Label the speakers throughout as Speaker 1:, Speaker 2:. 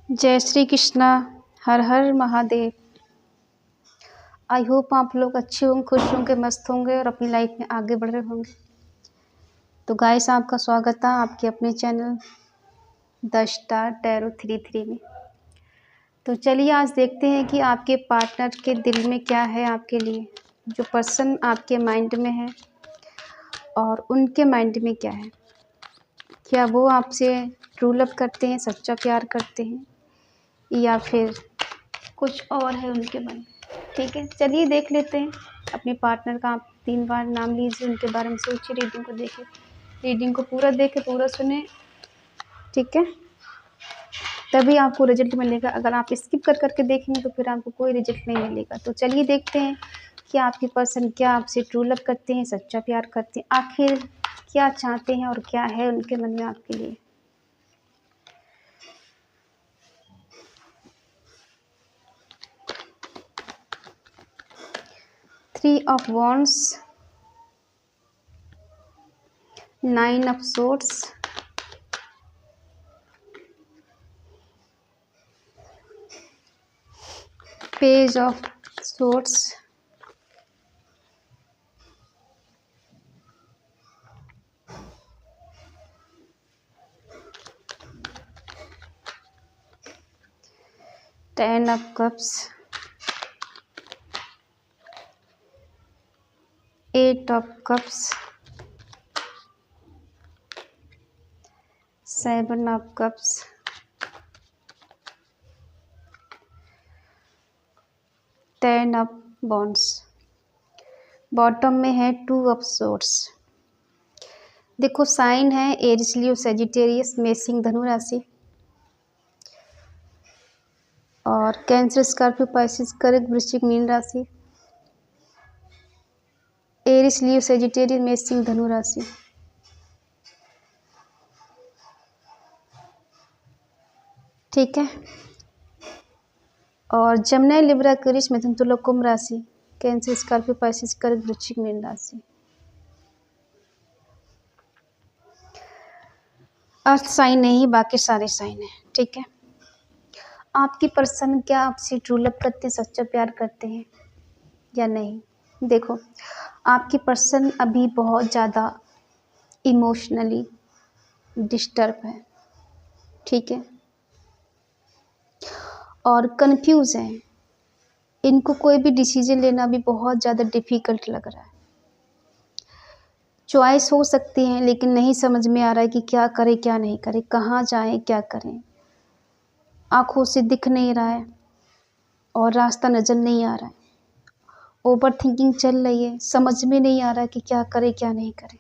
Speaker 1: जय श्री कृष्णा। हर हर Mahadev. I hope आप लोग अच्छे होंगे, खुश होंगे, मस्त होंगे और अपनी लाइफ में आगे बढ़ रहे होंगे। तो गाइस, आपका स्वागत है आपके अपने चैनल द स्टार टैरो 33 में। तो चलिए आज देखते हैं कि आपके पार्टनर के दिल में क्या है आपके लिए, जो पर्सन आपके माइंड में है और उनके माइंड में क्या है। क्या वो आपसे ट्रू लव करते हैं, सच्चा प्यार करते हैं, या फिर कुछ और है उनके मन में। ठीक है, चलिए देख लेते हैं अपने पार्टनर का। आप 3 बार नाम लीजिए, उनके बारे में सोचिए, रीडिंग को देखिए, रीडिंग को पूरा देखें, पूरा सुने। ठीक है, तभी आपको रिजल्ट मिलेगा। अगर आप स्किप कर करके देखेंगे तो फिर आपको कोई रिजल्ट नहीं मिलेगा। तो चलिए देखते हैं कि आपके पर्सन क्या आपसे ट्रू लव करते हैं, सच्चा प्यार करते हैं, आखिर क्या चाहते हैं और क्या है उनके मन में आपके लिए। Three of wands, 9 of swords, page of swords, 10 of cups, 8 of cups, 7 of cups, 10 of wands. Bottom में है 2 ऑफ सोर्ड्स। देखो साइन है एरिस, लियो, सेजिटेरियस, मेषिंग, धनु राशि, और कैंसर, स्कॉर्पियो, पाइसिस, कर्क, वृश्चिक, मीन राशि। एरिस, लियो, सेजिटेरियस, मेषिंग, धनु राशि। ठीक है, और जमना, लिब्रा, एक्वेरियस, मिथुन, तुला, कुंभ राशि। कैंसर, स्कॉर्पियो, पाइसिस, कर्क, वृश्चिक, मीन राशि। अर्थ साइन नहीं, बाकी सारे साइन है। ठीक है, आपकी पर्सन क्या आपसे ट्रू लव करते हैं, सच्चा प्यार करते हैं या नहीं। देखो, आपकी पर्सन अभी बहुत ज़्यादा इमोशनली डिस्टर्ब है। ठीक है, और कंफ्यूज है। इनको कोई भी डिसीजन लेना भी बहुत ज़्यादा डिफ़िकल्ट लग रहा है। चॉइस हो सकती है लेकिन नहीं समझ में आ रहा है कि क्या करें क्या नहीं करें, कहाँ जाएं क्या करें। आँखों से दिख नहीं रहा है और रास्ता नज़र नहीं आ रहा है। ओवर थिंकिंग चल रही है, समझ में नहीं आ रहा है कि क्या करें क्या नहीं करें।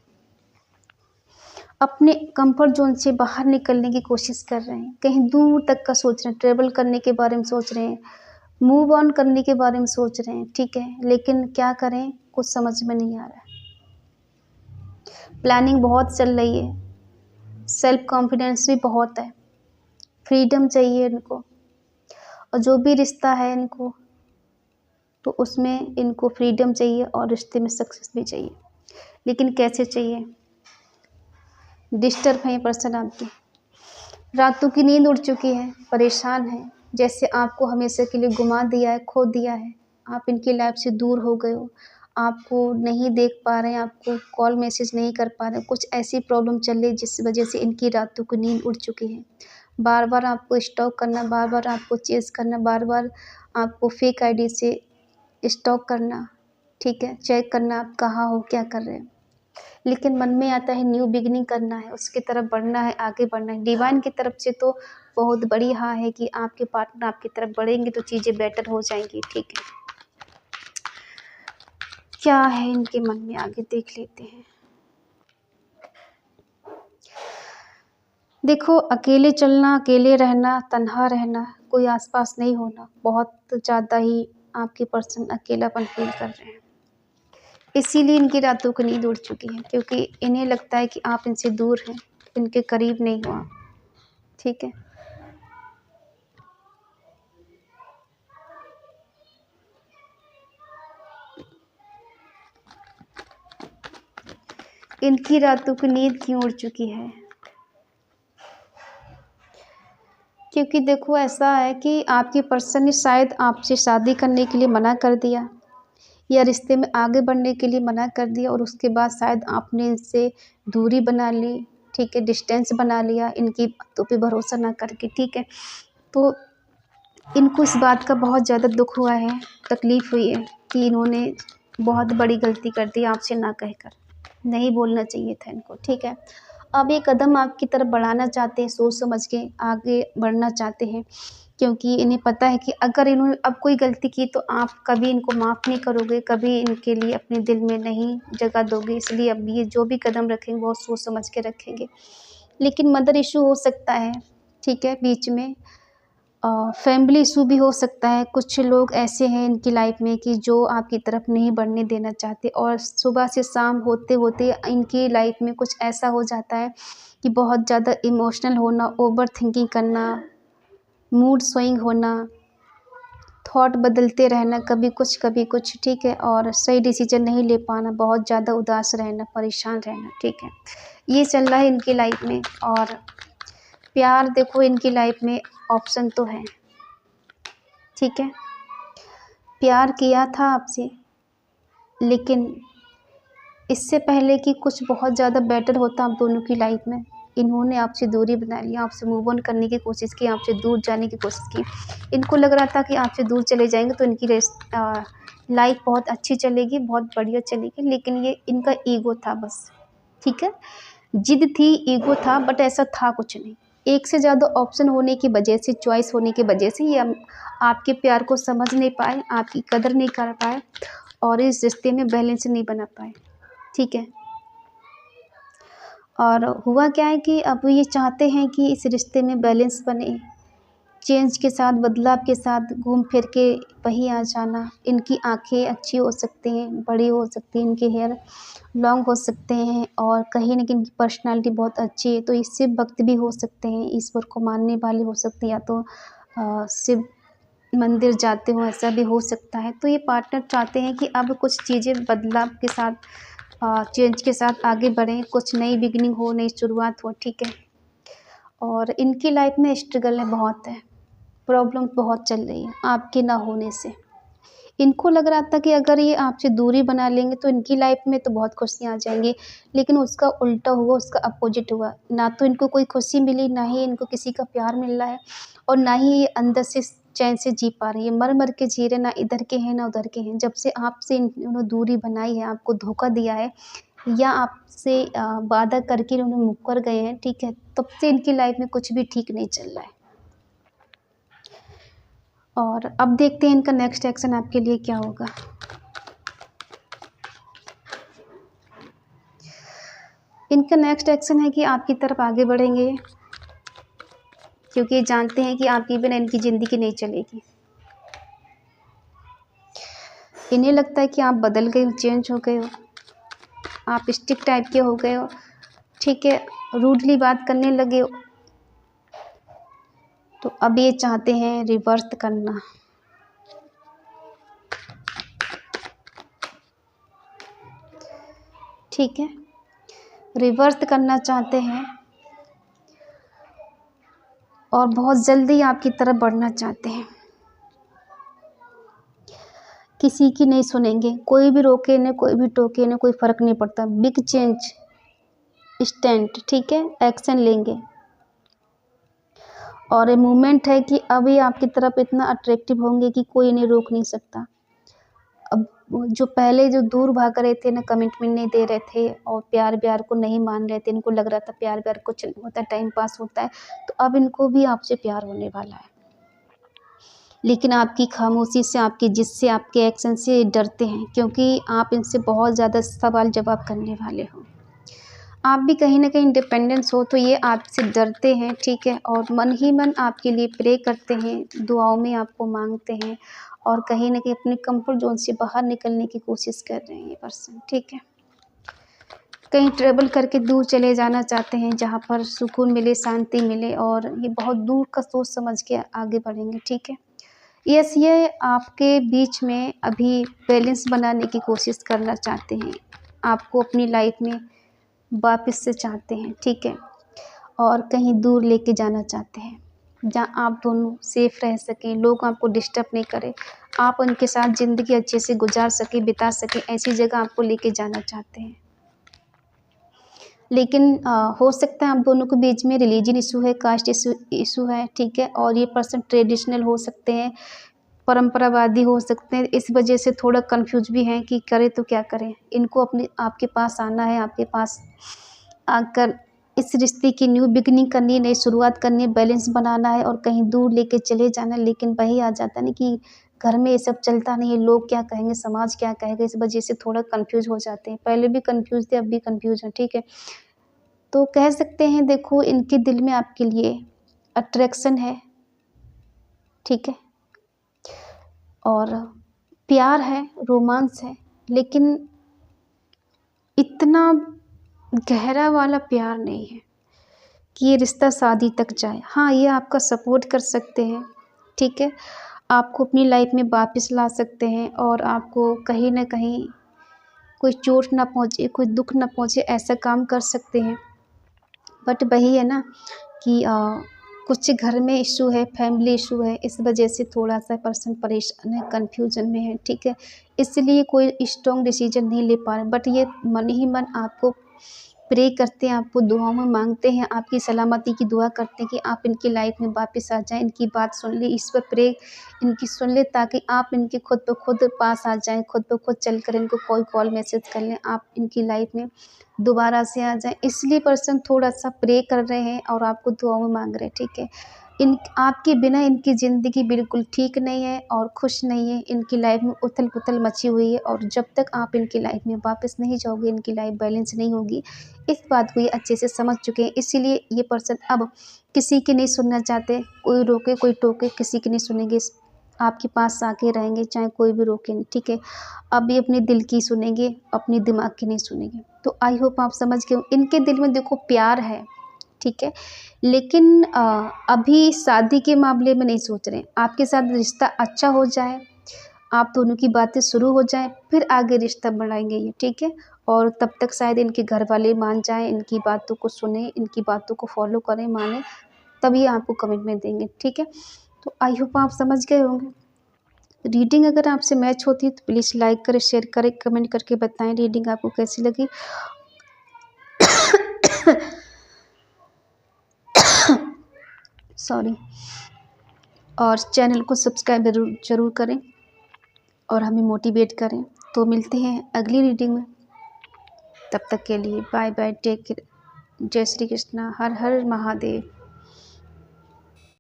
Speaker 1: अपने कंफर्ट जोन से बाहर निकलने की कोशिश कर रहे हैं, कहीं दूर तक का सोच रहे हैं, ट्रेवल करने के बारे में सोच रहे हैं, मूव ऑन करने के बारे में सोच रहे हैं। ठीक है, लेकिन क्या करें कुछ समझ में नहीं आ रहा है। प्लानिंग बहुत चल रही है, सेल्फ कॉन्फिडेंस भी बहुत है, फ्रीडम चाहिए इनको, और जो भी रिश्ता है इनको तो उसमें इनको फ्रीडम चाहिए और रिश्ते में सक्सेस भी चाहिए। लेकिन कैसे चाहिए। डिस्टर्ब है ये पर्सन आपकी, रातों की नींद उड़ चुकी है, परेशान है, जैसे आपको हमेशा के लिए गुमा दिया है, खो दिया है। आप इनकी लाइफ से दूर हो गए हो, आपको नहीं देख पा रहे हैं, आपको कॉल मैसेज नहीं कर पा रहे हैं। कुछ ऐसी प्रॉब्लम चल रही है जिस वजह से इनकी रातों की नींद उड़ चुकी है। बार बार आपको स्टॉक करना, बार बार आपको चेस करना, बार बार आपको फेक आईडी से स्टॉक करना। ठीक है, चेक करना आप कहाँ हो, क्या कर रहे हैं। लेकिन मन में आता है न्यू बिगिनिंग करना है, उसकी तरफ बढ़ना है, आगे बढ़ना है। डिवाइन की तरफ से तो बहुत बड़ी हाँ है कि आपके पार्टनर आपकी तरफ बढ़ेंगे तो चीज़ें बेटर हो जाएंगी। ठीक है, क्या है इनके मन में आगे देख लेते हैं। देखो, अकेले चलना, अकेले रहना, तन्हा रहना, कोई आसपास नहीं होना, बहुत ज़्यादा ही आपके पर्सन अकेलापन फील कर रहे हैं। इसीलिए इनकी रातों की नींद उड़ चुकी है, क्योंकि इन्हें लगता है कि आप इनसे दूर हैं, इनके करीब नहीं हो आप। ठीक है, इनकी रातों की नींद क्यों उड़ चुकी है। क्योंकि देखो ऐसा है कि आपके पर्सन ने शायद आपसे शादी करने के लिए मना कर दिया या रिश्ते में आगे बढ़ने के लिए मना कर दिया, और उसके बाद शायद आपने इनसे दूरी बना ली, ठीक है, डिस्टेंस बना लिया इनकी बातों पे भरोसा ना करके, ठीक है। तो इनको इस बात का बहुत ज़्यादा दुख हुआ है, तकलीफ़ हुई है कि इन्होंने बहुत बड़ी गलती कर दी आपसे ना कहकर, नहीं बोलना चाहिए था इनको, ठीक है। अब ये कदम आपकी तरफ बढ़ाना चाहते हैं, सोच समझ के आगे बढ़ना चाहते हैं, क्योंकि इन्हें पता है कि अगर इन्होंने अब कोई गलती की तो आप कभी इनको माफ़ नहीं करोगे, कभी इनके लिए अपने दिल में नहीं जगह दोगे, इसलिए अब ये जो भी कदम रखेंगे बहुत सोच समझ के रखेंगे। लेकिन मदर इशू हो सकता है, ठीक है, बीच में फैमिली इशू भी हो सकता है। कुछ लोग ऐसे हैं इनकी लाइफ में कि जो आपकी तरफ नहीं बढ़ने देना चाहते, और सुबह से शाम होते होते इनकी लाइफ में कुछ ऐसा हो जाता है कि बहुत ज़्यादा इमोशनल होना, ओवर थिंकिंग करना, मूड स्विंग होना, थॉट बदलते रहना, कभी कुछ, ठीक है, और सही डिसीजन नहीं ले पाना, बहुत ज़्यादा उदास रहना, परेशान रहना, ठीक है, ये चल रहा है इनकी लाइफ में। और प्यार देखो इनकी लाइफ में ऑप्शन तो है, ठीक है, प्यार किया था आपसे, लेकिन इससे पहले कि कुछ बहुत ज़्यादा बेटर होता आप दोनों की लाइफ में, इन्होंने आपसे दूरी बना ली, आपसे मूव ऑन करने की कोशिश की, आपसे दूर जाने की कोशिश की। इनको लग रहा था कि आपसे दूर चले जाएंगे तो इनकी लाइफ बहुत अच्छी चलेगी, बहुत बढ़िया चलेगी, लेकिन ये इनका ईगो था बस, ठीक है, जिद थी, ईगो था, बट ऐसा था कुछ नहीं। एक से ज़्यादा ऑप्शन होने की वजह से, चॉइस होने की वजह से ये आपके प्यार को समझ नहीं पाए, आपकी कदर नहीं कर पाए, और इस रिश्ते में बैलेंस नहीं बना पाए, ठीक है। और हुआ क्या है कि अब ये चाहते हैं कि इस रिश्ते में बैलेंस बने, चेंज के साथ, बदलाव के साथ, घूम फिर के वहीं आ जाना। इनकी आँखें अच्छी हो सकती हैं, बड़ी हो सकती हैं, इनके हेयर लॉन्ग हो सकते हैं, और कहीं न कहीं इनकी पर्सनैलिटी बहुत अच्छी है, तो ये शिव भक्त भी हो सकते हैं, ईश्वर को मानने वाले हो सकते हैं, या तो शिव मंदिर जाते हो, ऐसा भी हो सकता है। तो ये पार्टनर चाहते हैं कि अब कुछ चीज़ें बदलाव के साथ, चेंज के साथ आगे बढ़ें, कुछ नई बिगिनिंग हो, नई शुरुआत हो, ठीक है। और इनकी लाइफ में स्ट्रगल है, बहुत है, प्रॉब्लम बहुत चल रही है आपके ना होने से। इनको लग रहा था कि अगर ये आपसे दूरी बना लेंगे तो इनकी लाइफ में तो बहुत खुशियाँ आ जाएँगी, लेकिन उसका उल्टा हुआ, उसका अपोजिट हुआ। ना तो इनको कोई खुशी मिली, ना ही इनको किसी का प्यार मिल रहा है, और ना ही ये अंदर से चैन से जी पा रही है। मर-मर के जी रहे, ना इधर के हैं, ना उधर के हैं। जब से आपसे इन्होंने दूरी बनाई है, आपको धोखा दिया है, या आपसे वादा करके इन्होंने मुकर गए हैं, ठीक है, तब से इनकी लाइफ में कुछ भी ठीक नहीं चल रहा है। और अब देखते हैं इनका नेक्स्ट एक्शन आपके लिए क्या होगा। इनका नेक्स्ट एक्शन है कि आपकी तरफ आगे बढ़ेंगे, क्योंकि जानते हैं कि आपके बिना इनकी ज़िंदगी नहीं चलेगी। इन्हें लगता है कि आप बदल गए हो, चेंज हो गए हो, आप स्टिक टाइप के हो गए हो, ठीक है, रूडली बात करने लगे हो, तो अब ये चाहते हैं रिवर्स करना। ठीक है, रिवर्स करना चाहते हैं, और बहुत जल्दी आपकी तरफ बढ़ना चाहते हैं। किसी की नहीं सुनेंगे, कोई भी रोके ना, कोई भी टोके ना, कोई फ़र्क नहीं पड़ता। बिग चेंज स्टैंड, ठीक है, एक्शन लेंगे। और ये मूवमेंट है कि अभी आपकी तरफ इतना अट्रैक्टिव होंगे कि कोई इन्हें रोक नहीं सकता। अब जो पहले जो दूर भाग रहे थे ना, कमिटमेंट नहीं दे रहे थे, और प्यार को नहीं मान रहे थे, इनको लग रहा था प्यार कुछ नहीं होता, टाइम पास होता है, तो अब इनको भी आपसे प्यार होने वाला है। लेकिन आपकी खामोशी से, आपकी जिद से, आपके एक्शन से डरते हैं, क्योंकि आप इनसे बहुत ज़्यादा सवाल जवाब करने वाले हो। आप भी कहीं न कहीं इंडिपेंडेंस हो, तो ये आपसे डरते हैं, ठीक है, और मन ही मन आपके लिए प्रे करते हैं, दुआओं में आपको मांगते हैं, और कहीं न कहीं अपने कंफर्ट ज़ोन से बाहर निकलने की कोशिश कर रहे हैं ये पर्सन, ठीक है। कहीं ट्रैवल करके दूर चले जाना चाहते हैं, जहाँ पर सुकून मिले, शांति मिले, और ये बहुत दूर का सोच समझ के आगे बढ़ेंगे, ठीक है। यस, ये आपके बीच में अभी बैलेंस बनाने की कोशिश करना चाहते हैं, आपको अपनी लाइफ में वापस से चाहते हैं, ठीक है, और कहीं दूर लेके जाना चाहते हैं, जहाँ आप दोनों सेफ रह सकें, लोग आपको डिस्टर्ब नहीं करें, आप उनके साथ ज़िंदगी अच्छे से गुजार सकें, बिता सकें, ऐसी जगह आपको लेके जाना चाहते हैं। लेकिन हो सकता है आप दोनों के बीच में रिलीजन इशू है, कास्ट इशू है, ठीक है। और ये पर्सन ट्रेडिशनल हो सकते हैं, परंपरावादी हो सकते हैं, इस वजह से थोड़ा कंफ्यूज भी हैं कि करें तो क्या करें। इनको अपने आपके पास आना है, आपके पास आकर इस रिश्ते की न्यू बिगिनिंग करनी है, नई शुरुआत करनी है, बैलेंस बनाना है और कहीं दूर लेके चले जाना है। लेकिन वही आ जाता है ना कि घर में ये सब चलता नहीं है, लोग क्या कहेंगे, समाज क्या कहेगा, इस वजह से थोड़ा कंफ्यूज हो जाते हैं। पहले भी कंफ्यूज थे, अब भी कंफ्यूज हैं, ठीक है। तो कह सकते हैं देखो, इनके दिल में आपके लिए अट्रैक्शन है, ठीक है, और प्यार है, रोमांस है, लेकिन इतना गहरा वाला प्यार नहीं है कि ये रिश्ता शादी तक जाए। हाँ, ये आपका सपोर्ट कर सकते हैं, ठीक है, आपको अपनी लाइफ में वापस ला सकते हैं और आपको कहीं न कहीं कोई चोट ना पहुँचे, कोई दुःख ना पहुँचे, ऐसा काम कर सकते हैं। बट वही है ना कि कुछ घर में इशू है, फैमिली इशू है, इस वजह से थोड़ा-सा पर्सन परेशान है, कन्फ्यूज़न में है, ठीक है। इसलिए कोई स्ट्रॉन्ग डिसीजन नहीं ले पा रहे, बट ये मन ही मन आपको प्रे करते हैं, आपको दुआओं में मांगते हैं, आपकी सलामती की दुआ करते हैं कि आप इनकी लाइफ में वापस आ जाएँ, इनकी बात सुन ले, ईश्वर प्रे इनकी सुन ले, ताकि आप इनके खुद ब खुद पास आ जाएँ, खुद ब खुद चलकर इनको कोई कॉल मैसेज कर लें, आप इनकी लाइफ में दोबारा से आ जाएँ। इसलिए पर्सन थोड़ा-सा प्रे कर रहे हैं और आपको दुआओं में मांग रहे हैं, ठीक है। इन आपके बिना इनकी ज़िंदगी बिल्कुल ठीक नहीं है और खुश नहीं है, इनकी लाइफ में उथल-पुथल मची हुई है और जब तक आप इनकी लाइफ में वापस नहीं जाओगे, इनकी लाइफ बैलेंस नहीं होगी। इस बात को ये अच्छे से समझ चुके हैं, इसीलिए ये पर्सन अब किसी की नहीं सुनना चाहते, कोई रोके, कोई टोके, किसी की नहीं सुनेंगे। आपके पास आके रहेंगे, चाहे कोई भी रोके नहीं, ठीक है। अब ये अपने दिल की सुनेंगे, अपने दिमाग की नहीं सुनेंगे। तो आई होप आप समझ गए हो। इनके दिल में देखो प्यार है, ठीक है, लेकिन अभी शादी के मामले में नहीं सोच रहे हैं। आपके साथ रिश्ता अच्छा हो जाए, आप दोनों की बातें शुरू हो जाएँ, फिर आगे रिश्ता बढ़ाएँगे ये, ठीक है। और तब तक शायद इनके घर वाले मान जाएँ, इनकी बातों को सुनें, इनकी बातों को फॉलो करें, मानें, तभी आपको कमिटमेंट देंगे, ठीक है। तो आई होप आप समझ गए होंगे। रीडिंग अगर आपसे मैच होती है तो प्लीज़ लाइक करें, शेयर करें, कमेंट करके बताएँ रीडिंग आपको कैसी लगी। सॉरी। और चैनल को सब्सक्राइब ज़रूर करें और हमें मोटिवेट करें। तो मिलते हैं अगली रीडिंग में, तब तक के लिए बाय बाय, टेक केयर, जय श्री कृष्णा, हर हर महादेव।